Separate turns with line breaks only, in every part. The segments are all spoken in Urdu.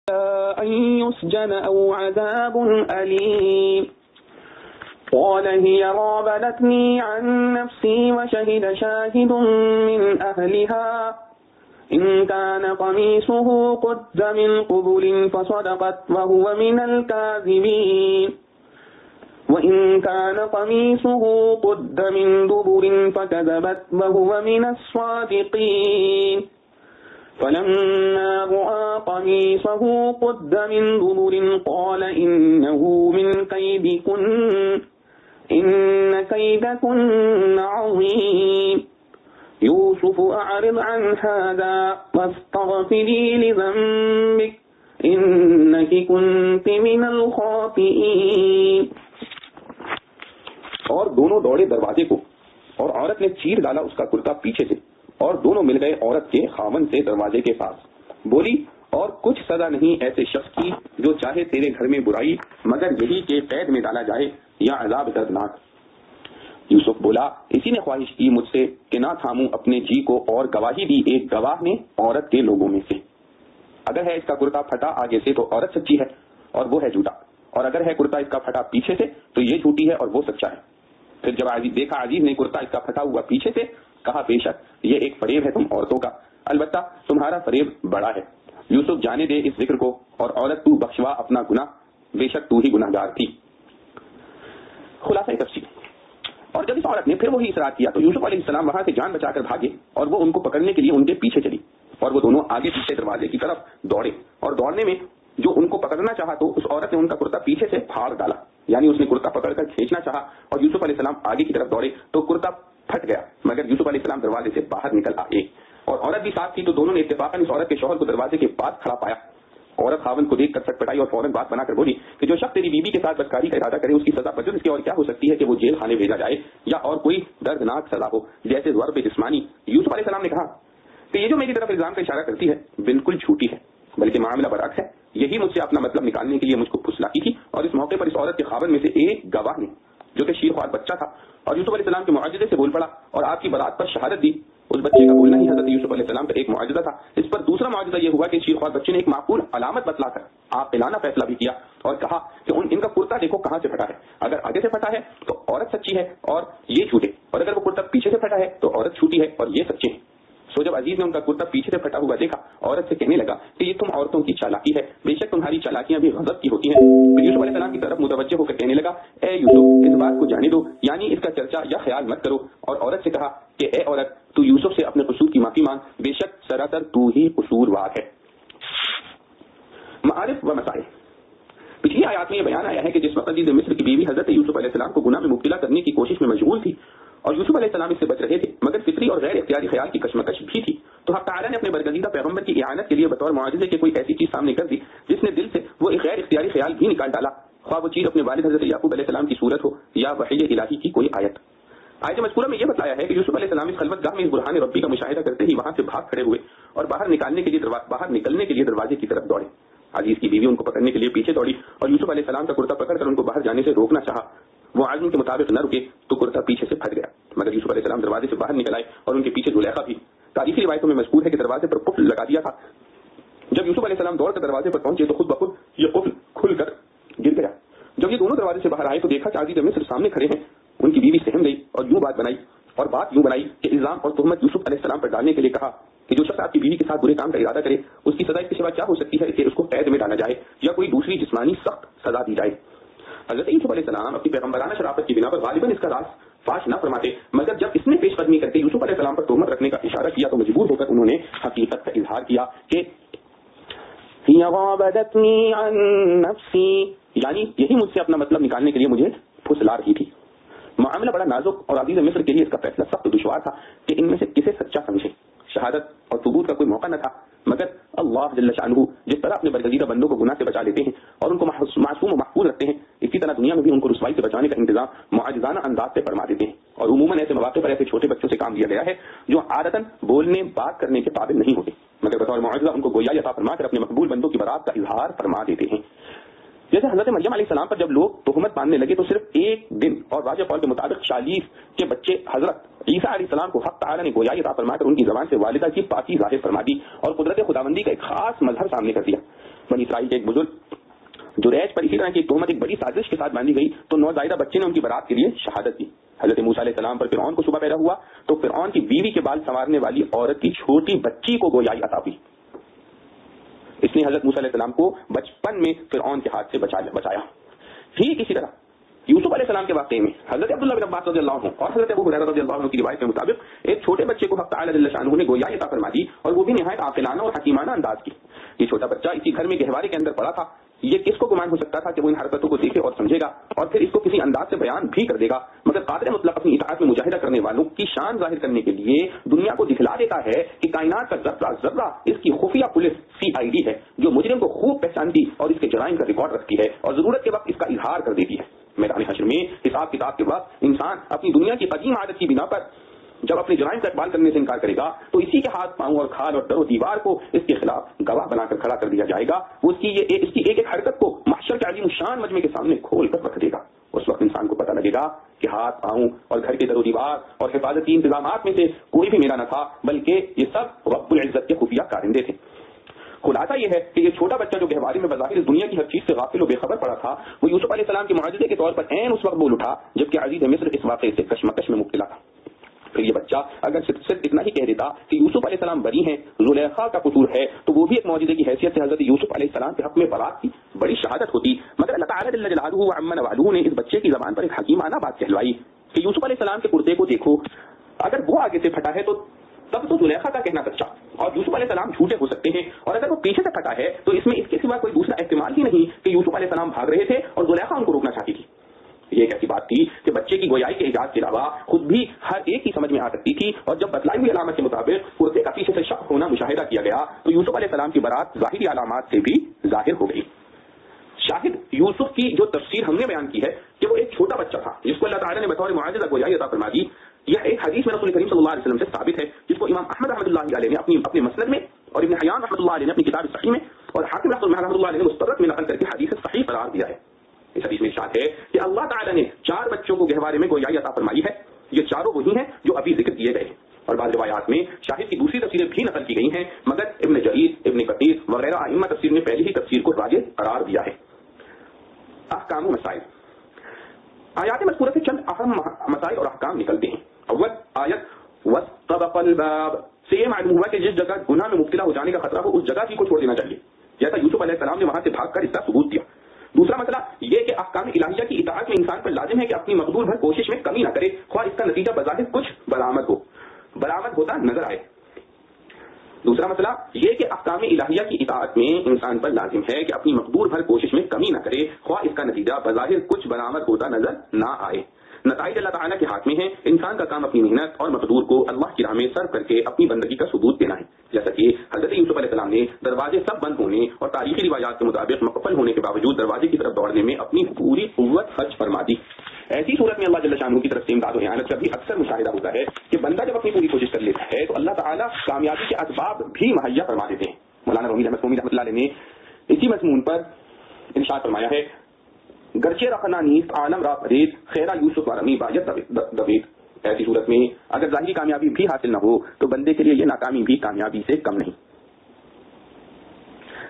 أن يسجن أو عذاب أليم قال هي راودتني عن نفسي وشهد شاهد من أهلها إن كان قميصه قد من قبل فصدقت وهو من الكاذبين وإن كان قميصه قد من دبر فكذبت وهو من الصادقين فلما رأى قميصه قد من دبر قال إنه من كيدكن إن كيدكن عظيم يوسف أعرض عن هذا واستغفري لذنبك إنك كنت من الخاطئين.
اور دونوں دوڑے دروازے کو اور عورت نے چیر ڈالا اس کا کرتا پیچھے سے اور دونوں مل گئے عورت کے خاوند سے دروازے کے پاس. بولی اور کچھ سزا نہیں ایسے شخص کی جو چاہے تیرے گھر میں برائی مگر یہی کہ قید میں ڈالا جائے یا عذاب دردناک. یوسف بولا اسی نے خواہش کی مجھ سے کہ نہ تھاموں اپنے جی کو اور گواہی دی ایک گواہ نے عورت کے لوگوں میں سے. اگر ہے اس کا کرتا پھٹا آگے سے تو عورت سچی ہے اور وہ ہے جھوٹا اور اگر ہے کرتا اس کا پھٹا پیچھے سے تو یہ جھوٹی ہے اور وہ سچا ہے. پھر جب دیکھا عزیز نے کرتا اس کا پھٹا ہوا پیچھے سے کہا بے شک یہ ایک فریب ہے تم عورتوں کا البتہ تمہارا فریب بڑا ہے. یوسف جانے دے اس ذکر کو اور عورت تو بخشوا اپنا گناہ بے شک تو ہی گناہگار تھی. خلاصہ تفصیل. اور جب اس عورت نے پھر وہی اصرار کیا تو یوسف علیہ السلام وہاں سے جان بچا کر بھاگے اور وہ ان کو پکڑنے کے لیے ان کے پیچھے چلی اور وہ دونوں آگے پیچھے دروازے کی طرف دوڑے اور دوڑنے میں جو ان کو پکڑنا چاہا تو اس عورت نے ان کا کرتا پیچھے سے پھاڑ ڈالا یعنی اس نے کرتا پکڑ کر کھینچنا چاہا اور یوسف علیہ السلام آگے کی طرف دوڑے تو کرتا پھٹ گیا مگر یوسف علیہ السلام دروازے سے باہر نکل آئے اور عورت بھی ساتھ تھی تو دونوں نے اتفاقاً اس عورت کے شوہر کو دروازے کے پاس کھڑا پایا. عورت خاوند کو دیکھ کر سٹ پٹائی اور فوراً بات بنا کر بولی کہ جو شخص تیری بیوی کے ساتھ بدکاری کا ارادہ کرے اس کی سزا بجز اس کے اور کیا ہو سکتی ہے کہ وہ جیل خانے بھیجا جائے یا اور کوئی دردناک سزا ہو جیسے ضرب جسمانی. یوسف علیہ السلام نے کہا کہ یہ جو میری طرف الزام کا اشارہ کرتی ہے بالکل جھوٹی ہے بلکہ معاملہ برعکس ہے. یہی مجھ سے اپنا مطلب نکالنے کے لیے مجھ کو پھسلاتی تھی اور اس موقع پر اس عورت کے خاوند میں سے ایک گواہ نے جو کہ شیر خوار بچہ تھا اور یوسف علیہ السلام کے معجزے سے بول پڑا اور آپ کی برات پر شہادت دی. اس بچے کا بولنا ہی حضرت یوسف علیہ السلام کا ایک معجزہ تھا. اس پر دوسرا معجزہ یہ ہوا کہ شیر خوار بچے نے ایک معقول علامت بتلا کر عاقلانہ فیصلہ بھی کیا اور کہا کہ ان کا کرتا دیکھو کہاں سے پھٹا ہے. اگر آگے سے پھٹا ہے تو عورت سچی ہے اور یہ جھوٹے اور اگر وہ کرتا پیچھے سے پھٹا ہے تو عورت جھوٹی ہے اور یہ سچے ہیں. سو جب عزیز نے ان کا کرتا پیچھے سے پھٹا ہوا دیکھا عورت سے کہنے لگا کہ یہ تم عورتوں کی چالاکی ہے بے شک تمہاری چالاکیاں بھی غضب کی ہوتی ہیں. پھر یوسف علیہ السلام کی طرف متوجہ ہو کر کہنے لگا اے یوسف اس بات کو جانے دو یعنی اس کا چرچا یا خیال مت کرو. اور عورت سے کہا کہ اے عورت تو یوسف سے اپنے قصور کی معافی مانگ بے شک سراسر تو ہی قصوروار ہے. معارف و مسائل. پچھلی آیات میں یہ بیان آیا ہے کہ جس وقت عزیز مصر کی بیوی حضرت یوسف علیہ السلام کو گناہ میں مبتلا کرنے کی کوشش میں مشغول تھی اور یوسف علیہ السلام اس سے بچ رہے تھے مگر فطری اور غیر اختیاری خیال کی کشمکش بھی تھی تو حق تعالی نے اپنے برگزیدہ پیغمبر کی اعانت کے لیے بطور معجزے کے کوئی ایسی چیز سامنے کر دی جس نے دل سے وہ ایک غیر اختیاری خیال بھی نکال ڈالا خواہ وہ چیز اپنے والد حضرت یعقوب علیہ السلام کی صورت ہو یا وحی الہی کی کوئی آیت. آیت مذکورہ میں یہ بتایا ہے کہ یوسف علیہ السلام اس خلوت گاہ میں اس برہان ربی کا مشاہدہ کرتے ہی وہاں سے بھاگ کھڑے ہوئے اور باہر نکلنے کے لیے دروازے کی طرف دوڑے. عزیز کی بیوی ان کو پکڑنے کے لیے پیچھے دوڑی اور یوسف علیہ السلام کا کرتا پکڑ کر ان کو باہر جانے سے روکنا چاہا. وہ عزم کے مطابق نہ رکے تو کرتا پیچھے سے پھٹ گیا مگر یوسف علیہ السلام دروازے سے باہر نکل آئے اور ان کے پیچھے زلیخا بھی. تاریخی روایتوں میں مذکور ہے کہ دروازے پر قفل لگا دیا تھا. جب یوسف علیہ السلام دوڑ کر دروازے پر پہنچے تو خود بخود یہ قفل کھل کر گر گیا. جب یہ دونوں دروازے سے باہر آئے تو دیکھا کہ عزیز مصر سامنے کھڑے ہیں. ان کی بیوی سہم گئی اور یوں بات بنائی کہ الزام اور تہمت یوسف علیہ السلام پر ڈالنے کے لیے کہا کہ جو شخص آپ کی بیوی کے ساتھ برے کام کا ارادہ کرے اس کی سزا اس کے سوا کیا ہو سکتی ہے کہ اس کو قید میں ڈالا جائے یا کوئی دوسری جسمانی سخت سزا دی جائے. حضرت یوسف علیہ السلام اپنی پیغمبرانہ شرافت کی بنا پر غالباً اس کا راز فاش نہ فرماتے مگر جب اس نے پیش قدمی کر کے یوسف علیہ السلام پر تہمت رکھنے کا اشارہ کیا تو مجبور ہو کر انہوں نے حقیقت کا اظہار کیا کہ یعنی یہی مجھ سے اپنا مطلب نکالنے کے لیے مجھے پھسلا رہی تھی. معاملہ بڑا نازک اور عزیز مصر کے لیے اس کا فیصلہ سخت دشوار تھا کہ ان میں سے کسے سچا سمجھے. شہادت اور ثبوت کا کوئی موقع نہ تھا مگر اللہ جل شانہ جس طرح اپنے برگزیدہ بندوں کو گناہ سے بچا لیتے ہیں اور ان کو معصوم و محفوظ رکھتے ہیں اسی طرح دنیا میں بھی ان کو رسوائی سے بچانے کا انتظام معجزانہ انداز سے فرما دیتے ہیں. اور عموماً ایسے مواقع پر ایسے چھوٹے بچوں سے کام لیا گیا ہے جو عادتاً بولنے بات کرنے کے قابل نہیں ہوتے مگر بطور معجزہ ان کو گویا عطا فرما کر اپنے مقبول بندوں کی برات کا اظہار فرما دیتے ہیں. جیسے حضرت مریم علیہ السلام پر جب لوگ تہمت باندھنے لگے تو صرف ایک دن اور واضح قول کے مطابق 40 کے بچے حضرت عیسیٰ علیہ السلام کو حق تعالی نے گویا عطا فرما کر ان کی زبان سے والدہ کی پاکی ظاہر فرما دی اور قدرت خداوندی کا ایک خاص مظہر سامنے کر دیا. بنی اسرائیل کے ایک بزرگ جریج پر اسی طرح کی ایک تہمت ایک بڑی سازش کے ساتھ باندھی گئی تو نوزائیدہ بچے نے ان کی برات کے لیے شہادت دی. حضرت موسیٰ علیہ السلام پر فرعون کو شبہ پیدا ہوا تو فرعون کی بیوی کے بال سنوارنے والی عورت کی چھوٹی بچی کو گویائی عطا ہوئی. اس نے حضرت موسیٰ علیہ السلام کو بچپن میں فرعون کے ہاتھ سے بچایا. ٹھیک اسی طرح یوسف علیہ السلام کے واقعے میں حضرت عبداللہ بن عباس رضی اللہ عنہ اور حضرت ابو ہریرہ رضی اللہ عنہ کی روایت کے مطابق ایک چھوٹے بچے کو حق تعالی جل شانہ نے گویائی عطا فرما دی اور وہ بھی نہایت عاقلانہ اور حکیمانہ انداز کی. یہ چھوٹا بچہ اسی گھر میں گہوارے کے اندر پڑا تھا. یہ کس کو گمان ہو سکتا تھا کہ وہ ان حرکتوں کو دیکھے اور سمجھے گا اور پھر اس کو کسی انداز سے بیان بھی کر دے گا, مگر قادر مطلق اپنی اطاعت میں مجاہدہ کرنے والوں کی شان ظاہر کرنے کے لیے دنیا کو دکھلا دیتا ہے کہ کائنات کا ذرہ ذرہ اس کی خفیہ پولیس CID ہے جو مجرم کو خوب پہچانتی اور اس کے جرائم کا ریکارڈ رکھتی ہے اور ضرورت کے وقت اس کا اظہار کر دیتی ہے. میدان حشر میں حساب کتاب کے وقت انسان اپنی دنیا کی قدیم عادت کی بنا پر جب اپنے جرائم کا اقبال کرنے سے انکار کرے گا تو اسی کے ہاتھ پاؤں اور کھال اور در و دیوار کو اس کے خلاف گواہ بنا کر کھڑا کر دیا جائے گا. وہ اس کی ایک حرکت کو محشر کے عظیم شان مجمع کے سامنے کھول کر رکھ دے گا. اس وقت انسان کو پتہ لگے گا کہ ہاتھ پاؤں اور گھر کے در و دیوار اور حفاظتی انتظامات میں سے کوئی بھی میرا نہ تھا, بلکہ یہ سب رب العزت کے خفیہ کارندے تھے. خلاصہ یہ ہے کہ یہ چھوٹا بچہ جو گہواری میں بظاہر اس دنیا کی ہر چیز سے غافل و بے خبر پڑا تھا, وہ یوسف علیہ السلام کے معجزے کے طور پر عین اس وقت بول اٹھا جبکہ عزیز مصر اس واقعے سے کشمکش میں مبتلا تھا. پھر یہ بچہ اگر صرف اتنا ہی کہہ دیتا کہ یوسف علیہ السلام بری ہیں, زلیخا کا قصور ہے, تو وہ بھی ایک معجزے کی حیثیت سے حضرت یوسف علیہ السلام کے حق میں برات کی بڑی شہادت ہوتی. مگر اللہ تعالیٰ جل جلالہ و عم نوالہ نے اس بچے کی زبان پر ایک حکیمانہ بات کہلوائی کہ یوسف علیہ السلام کے کرتے کو دیکھو, اگر وہ آگے سے پھٹا ہے تو تب تو زلیخا کا کہنا سچا اور یوسف علیہ السلام جھوٹے ہو سکتے ہیں, اور اگر وہ پیچھے سے پھٹا ہے تو اس میں اس کے سوا کوئی دوسرا احتمال ہی نہیں کہ یوسف علیہ السلام بھاگ رہے تھے اور زلیخا ان کو روکنا چاہتی تھی. یہ ایک ایسی بات تھی کہ بچے کی گویائی کے اعجاز کے علاوہ خود بھی ہر ایک کی سمجھ میں آ سکتی تھی, اور جب بتلائی ہوئی علامت کے مطابق کرتے کا پیچھے سے شک ہونا مشاہدہ کیا گیا تو یوسف علیہ السلام کی برات ظاہری علامات سے بھی ظاہر ہو گئی. شاہد یوسف کی جو تفسیر ہم نے بیان کی ہے کہ وہ ایک چھوٹا بچہ تھا جس کو اللہ تعالیٰ نے بطور معجزہ گویائی عطا فرما دی, یہ ایک حدیث میں رسول کریم صلی اللہ علیہ وسلم سے ثابت ہے جس کو امام احمد رحمۃ اللہ علیہ نے اپنے مسند میں اور ابن حیان رحمۃ اللہ علیہ نے اپنی کتاب صحیح میں اور حاکم رحمۃ اللہ علیہ نے مستدرک میں نقل کر کے حدیث صحیح قرار دیا ہے. اس حدیث میں ارشاد ہے کہ اللہ تعالیٰ نے 4 بچوں کو گہوارے میں گویائی عطا فرمائی ہے. یہ چاروں وہی ہیں جو ابھی ذکر کیے گئے ہیں, اور بعض روایات میں شاہد کی دوسری تفسیریں بھی نقل کی گئی ہیں, مگر ابن جریر, ابن کثیر وغیرہ ائمہ تفسیر نے پہلی ہی تفسیر کو راجح قرار دیا ہے. احکام و مسائل. آیات مذکورہ سے چند اہم مسائل اور احکام نکلتے ہیں. اول آیت واستبق الباب سے یہ معلوم ہوا کہ جس جگہ گناہ میں مبتلا ہو جانے کا خطرہ ہو اس جگہ ہی کو چھوڑ دینا چاہیے, جیسا یوسف علیہ السلام نے وہاں سے بھاگ کر اس کا ثبوت دیا. دوسرا مسئلہ یہ کہ احکام الہیہ کی اطاعت میں انسان پر لازم ہے کہ اپنی مقدور بھر کوشش میں کمی نہ کرے, خواہ اس کا نتیجہ بظاہر کچھ برآمد ہوتا نظر آئے. دوسرا مسئلہ یہ کہ احکام الہیہ کی اطاعت میں انسان پر لازم ہے کہ اپنی مقدور بھر کوشش میں کمی نہ کرے, خواہ اس کا نتیجہ بظاہر کچھ برآمد ہوتا نظر نہ آئے. نتائج اللہ تعالیٰ کے ہاتھ میں ہیں, انسان کا کام اپنی محنت اور مقدور کو اللہ کی راہ میں صرف کر کے اپنی بندگی کا ثبوت دینا ہے. جیسا کہ حضرت یوسف علیہ السلام نے دروازے سب بند ہونے اور تاریخی روایات کے مطابق مقفل ہونے کے باوجود دروازے کی طرف دوڑنے میں اپنی پوری قوت خرچ فرما دی. ایسی صورت میں اللہ جل شانہ کی طرف سے امداد و اعانت کا بھی اکثر مشاہدہ ہوتا ہے کہ بندہ جب اپنی پوری کوشش کر لیتا ہے تو اللہ تعالیٰ کامیابی کے اسباب بھی مہیا فرما دیتے ہیں. مولانا رومی رحمۃ اللہ علیہ نے اسی مضمون پر ارشاد فرمایا ہے, گرچہ رخنا نیست عالم را فرید خیرہ یوسف رمی باید دوید. ایسی صورت میں اگر ظاہری کامیابی بھی حاصل نہ ہو تو بندے کے لیے یہ ناکامی بھی کامیابی سے کم نہیں.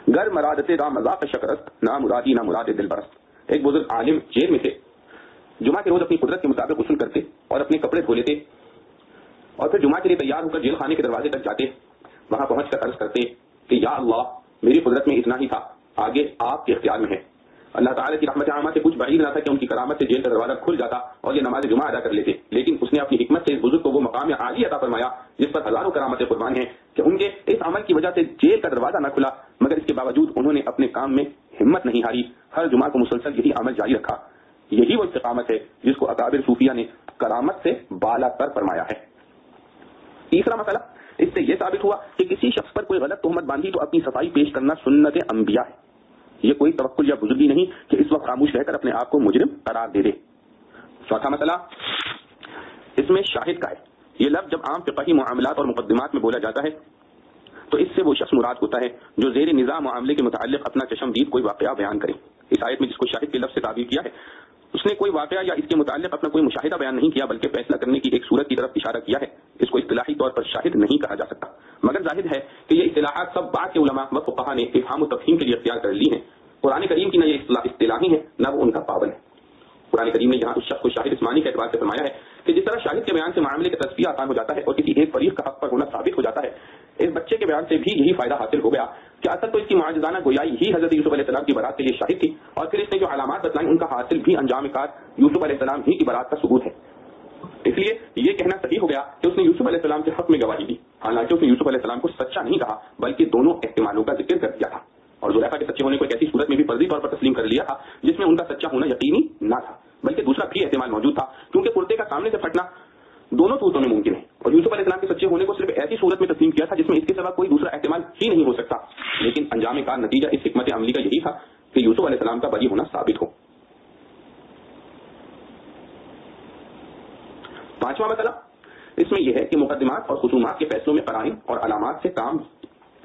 گر مرادت را مذاق شکرست نہ مرادی نہ مراد دل برست. ایک بزرگ عالم جیل میں تھے, جمعہ کے روز اپنی قدرت کے مطابق غسل کرتے اور اپنے کپڑے دھو لیتے اور پھر جمعہ کے لیے تیار ہو کر جیل خانے کے دروازے تک جاتے. وہاں پہنچ کر عرض کرتے کہ یا اللہ میری قدرت میں اتنا ہی تھا, آگے آپ کے اختیار میں ہے. اللہ تعالیٰ کی رحمت عامہ سے کچھ بعید نہ تھا کہ ان کی کرامت سے جیل کا دروازہ کھل جاتا اور یہ نماز جمعہ ادا کر لیتے, لیکن اس نے اپنی حکمت سے اس بزرگ کو وہ مقام عالی عطا فرمایا جس پر ہزاروں کرامتیں قربان ہیں کہ ان کے اس عمل کی وجہ سے جیل کا دروازہ نہ کھلا, مگر اس کے باوجود انہوں نے اپنے کام میں ہمت نہیں ہاری, ہر جمعہ کو مسلسل یہی عمل جاری رکھا. یہی وہ استقامت ہے جس کو اکابر صوفیہ نے کرامت سے بالا تر فرمایا ہے. تیسرا مسئلہ, اس سے یہ ثابت ہوا کہ کسی شخص پر کوئی غلط تہمت باندھی تو اپنی صفائی پیش کرنا سنت انبیاء ہے. یہ کوئی توکل یا بزرگی نہیں کہ اس وقت خاموش رہ کر اپنے آپ کو مجرم قرار دے دے. چوتھا مسئلہ اس میں شاہد کا ہے. یہ لفظ جب عام فقہی معاملات اور مقدمات میں بولا جاتا ہے تو اس سے وہ شخص مراد ہوتا ہے جو زیر نظام معاملے کے متعلق اپنا چشمدید کوئی واقعہ بیان کرے. اس آیت میں جس کو شاہد کے لفظ سے تعبیر کیا ہے اس نے کوئی واقعہ یا اس کے متعلق اپنا کوئی مشاہدہ بیان نہیں کیا بلکہ فیصلہ کرنے کی ایک صورت کی طرف اشارہ کیا ہے. اس کو اصطلاحی طور پر شاہد نہیں کہا جا سکتا مگر ظاہر ہے کہ یہ اصطلاحات سب بعد کے علماء و فقہا نے افہام و تفہیم کے لیے اختیار کر لی ہیں. قرآن کریم کی نہ یہ اصطلاحی ہے نہ وہ ان کا پابند ہے. قرآن کریم نے یہاں اس شخص کو شاہد اسمانی کے اعتبار سے فرمایا ہے کہ جس طرح شاہد کے بیان سے معاملے کا تصفیہ آسان ہو جاتا ہے اور کسی ایک فریق کا حق پر ہونا ثابت ہو جاتا ہے، اس بچے کے بیان سے بھی یہی فائدہ حاصل ہو گیا کہ اصل تو اس کی معجزانہ گویائی ہی حضرت یوسف علیہ السلام کی برات کے لیے شاہد تھی، اور پھر اس نے جو علامات بتلائیں ان کا حاصل بھی انجام کار یوسف علیہ السلام ہی کی برات کا ثبوت ہے. اس لیے یہ کہنا صحیح ہو گیا کہ اس نے یوسف علیہ السلام کے حق میں گواہی دی، حالانکہ اس نے یوسف علیہ السلام کو سچا نہیں کہا بلکہ دونوں احتمالوں کا ذکر کر دیا تھا، اور زلیخا کے سچے ہونے کو ایک ایسی صورت میں بھی فرضی طور پر تسلیم کر لیا تھا جس میں ان کا سچا ہونا یقینی نہ تھا، بلکہ دوسرا بھی احتمال موجود تھا کیونکہ کرتے کا سامنے سے پھٹنا دونوں صورتوں میں ممکن ہے، اور یوسف علیہ السلام کے سچے ہونے کو صرف ایسی صورت میں تسلیم کیا تھا جس میں اس کے سوا کوئی دوسرا احتمال ہی نہیں ہو سکتا. لیکن انجام کار نتیجہ اس حکمت عملی کا یہی تھا کہ یوسف علیہ السلام کا بری ہونا ثابت ہو. پانچواں مسئلہ اس میں یہ ہے کہ مقدمات اور خصومات کے فیصلوں میں قرائن اور علامات سے کام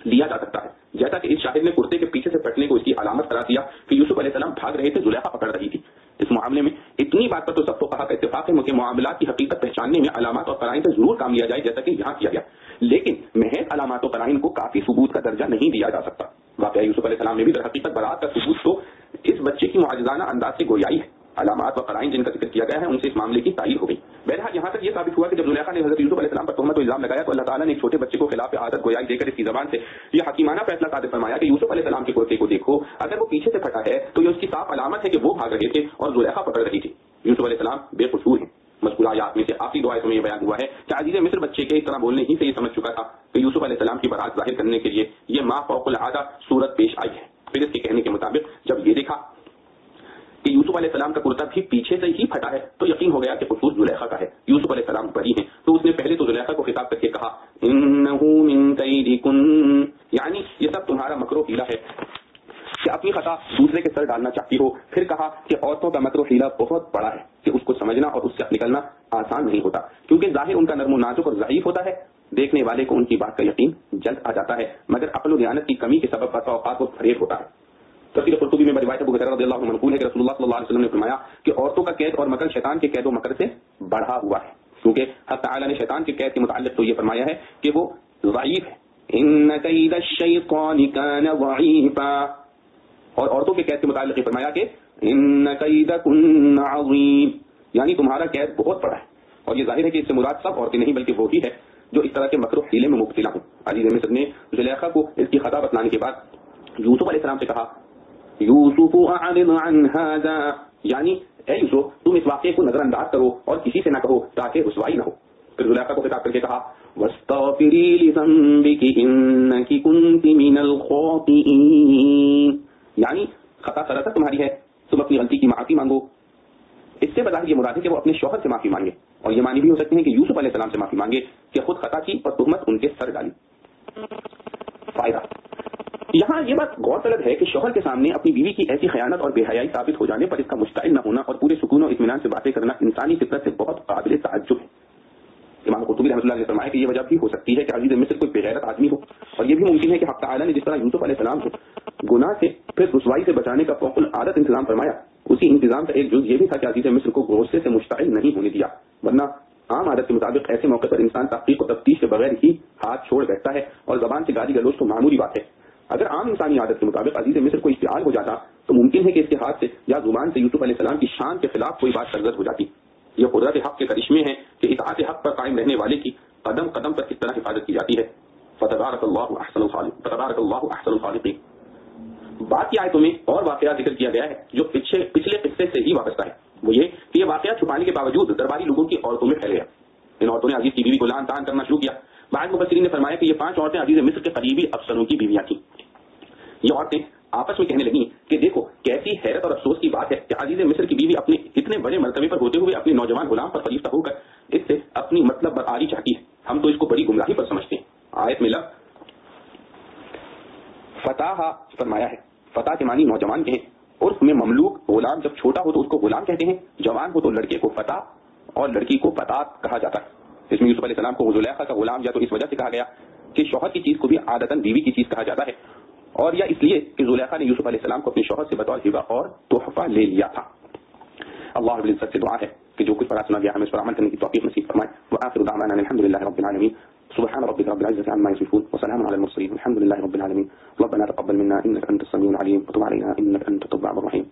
لیا جا سکتا ہے، جیسا کہ اس شاہد نے کرتے کے پیچھے سے پھٹنے کو اس کی علامت قرار دیا کہ یوسف علیہ السلام بھاگ رہے تھے، زلیخا پکڑ رہی تھی. اس معاملے میں اتنی بات پر تو سب فقہا کا اتفاق ہے کہ معاملات کی حقیقت پہچاننے میں علامات اور قرائن سے ضرور کام لیا جائے جیسا کہ یہاں کیا گیا، لیکن محض علامات و قرائن کو کافی ثبوت کا درجہ نہیں دیا جا سکتا. واقعہ یوسف علیہ السلام میں بھی در حقیقت برات کا ثبوت تو اس بچے کی معجزانہ انداز سے گویائی ہے. علامات و قرائن جن کا ذکر کیا گیا ہے ان سے اس معاملے کی تائید ہو گئی. بہرحال یہاں تک یہ ثابت ہوا کہ جب زلیخا نے حضرت یوسف علیہ السلام پر تہمت و الزام لگایا تو اللہ تعالیٰ نے ایک چھوٹے بچے کو خلاف عادت گویائی دے کر اس کی زبان سے یہ حکیمانہ فیصلہ صادر فرمایا کہ یوسف علیہ السلام کے کرتے کو دیکھو، اگر وہ پیچھے سے پھٹا ہے تو یہ اس کی صاف علامت ہے کہ وہ بھاگ رہے تھے اور زلیخا پکڑ رہی تھی. یوسف علیہ السلام بے قصور ہیں. مذکورہ آیات میں سے آخری دو آیتوں میں یہ بیان ہوا ہے کہ عزیز مصر بچے کے اس طرح بولنے ہی سے یہ سمجھ چکا تھا کہ یوسف علیہ السلام کی برات ظاہر کرنے کے لیے یہ ما فوق العادہ صورت پیش آئی ہے. پھر اس کے کہنے کے مطابق جب یہ دیکھا کہ یوسف علیہ السلام کا کرتا بھی پیچھے سے ہی پھٹا ہے تو یقین ہو گیا کہ قصور زلیخا کا ہے، یوسف علیہ السلام بری ہیں. تو اس نے پہلے تو زلیخا کو خطاب کر کے کہا انہ من کیدکن، یعنی یہ سب تمہارا مکر و حیلہ ہے کہ اپنی خطا دوسرے کے سر ڈالنا چاہتی ہو. پھر کہا کہ عورتوں کا مکر و حیلہ بہت بڑا ہے کہ اس کو سمجھنا اور اس سے نکلنا آسان نہیں ہوتا، کیونکہ ظاہر ان کا نرم و نازک اور ضعیف ہوتا ہے، دیکھنے والے کو ان کی بات کا یقین جلد آ جاتا ہے، مگر عقل و دیانت کی کمی کے سبب بعض اوقات وہ فریب ہوتا ہے. تفسیر قرطبی میں روایت ابو ہریرہ رضی اللہ عنہ منقول ہے کہ رسول اللہ صلی اللہ علیہ وسلم نے فرمایا کہ عورتوں کا قید اور مکر شیطان کے قید و مکر سے بڑھا ہوا ہے، کیونکہ حق تعالی نے شیطان کے قید کے متعلق تو یہ فرمایا ہے کہ وہ ضعیف ہے، ان کید الشیطان کان ضعیفا، اور عورتوں کے قید کے متعلق یہ فرمایا کہ ان کیدکن عظیم، یعنی تمہارا قید بہت بڑا ہے. اور یہ ظاہر ہے کہ اس سے مراد سب عورتیں نہیں بلکہ وہی ہے جو اس طرح کے مکر و حیلے میں مبتلا ہوں. عزیز مصر نے زلیخا کو اس کی خطا بتلانے کے بعد یوسف علیہ السلام سے کہا یوسف اعرض عن هذا، یعنی اے یوسف تم اس واقعے کو نظر انداز کرو اور کسی سے نہ کہو تاکہ رسوائی نہ ہو. پھر زلیخا کو خطاب کر کے کہا واستغفری لذنبک انک کنت من الخاطئین، یعنی خطا سراسر تمہاری ہے، تم اپنی غلطی کی معافی مانگو. اس سے بظاہر یہ مراد ہے کہ وہ اپنے شوہر سے معافی مانگے، اور یہ معنی بھی ہو سکتے ہیں کہ یوسف علیہ السلام سے معافی مانگے کہ خود خطا کی اور تہمت ان کے سر ڈالی. فائدہ یہاں یہ بات غور طلب ہے کہ شوہر کے سامنے اپنی بیوی کی ایسی خیانت اور بے حیائی ثابت ہو جانے پر اس کا مشتعل نہ ہونا اور پورے سکون و اطمینان سے باتیں کرنا انسانی فطرت سے بہت قابل تعجب ہے. امام قرطبی رحمۃ اللہ علیہ نے فرمایا کہ یہ وجہ بھی ہو سکتی ہے کہ عزیز مصر کوئی بغیرت آدمی ہو، اور یہ بھی ممکن ہے کہ حق تعالی نے جس طرح یوسف علیہ السلام کو گناہ سے پھر رسوائی سے بچانے کا فوق العادت انتظام فرمایا، اسی انتظام کا ایک جز یہ بھی تھا کہ عزیز مصر کو غصے سے مشتعل نہیں ہونے دیا، ورنہ عام عادت کے مطابق ایسے موقع پر انسان تحقیق و تفتیش کے بغیر ہی ہاتھ چھوڑ بیٹھتا ہے اور زبان سے گالی گلوچ تو معمولی بات ہے. اگر عام انسانی عادت کے مطابق عزیز مصر کو اشتعال ہو جاتا تو ممکن ہے کہ اس کے ہاتھ سے یا زبان سے یوسف علیہ السلام کی شان کے خلاف کوئی بات سرزد ہو جاتی. یہ قدرت حق کے کرشمے ہیں کہ اطاعت حق پر قائم رہنے والے کی قدم قدم پر کس طرح حفاظت کی جاتی ہے. فتبارک اللہ احسن الخالقین. بعد کی آیتوں میں اور واقعہ ذکر کیا گیا ہے جو پچھلے قصے سے ہی وابستہ ہے. وہ یہ کہ یہ واقعہ چھپانے کے باوجود درباری لوگوں کی عورتوں میں پھیل گیا. ان عورتوں نے عزیز کی بیوی کو لعن طعن کرنا شروع کیا. بعض مفسرین نے فرمایا کہ یہ 5 عورتیں عزیز مصر کے قریبی افسروں کی بیویاں تھیں. یہ عورتیں آپس میں کہنے لگیں کہ دیکھو کیسی حیرت اور افسوس کی بات ہے کہ عزیز مصر کی بیوی اپنے اتنے بڑے مرتبے پر ہوتے ہوئے اپنے نوجوان غلام پر فریفتہ ہو کر اس سے اپنی مطلب برآری چاہتی ہے. ہم تو اس کو بڑی گمراہی پر سمجھتے ہیں. آیت میں فتح فرمایا ہے. فتح کے معنی نوجوان کے ہیں. عرف میں مملوک غلام جب چھوٹا ہو تو اس کو غلام کہتے ہیں، جوان ہو تو لڑکے کو فتح اور لڑکی کو فتاة کہا جاتا ہے. اس میں یوسف علیہ السلام کو زلیخا کا غلام یا تو اس وجہ سے کہا گیا کہ شوہر کی چیز کو بھی عادتاً بیوی کی چیز کہا جاتا ہے، اور یا اس لیے کہ زلیخا نے یوسف علیہ السلام کو اپنے شوہر سے بطور ہبہ اور تحفہ لے لیا تھا. اللہ رب العزت سے دعا ہے کہ جو کچھ پڑھا سنا گیا ہمیں اس پر عمل کرنے کی توفیق نصیب فرمائے. وآخر دعوانا الحمد للہ رب العالمین. سبحان ربك رب العزة عما يصفون وسلام على المرسلين والحمد لله رب العالمين. ربنا تقبل منا إنك أنت السميع العليم وتب علينا إنك أنت التواب الرحيم.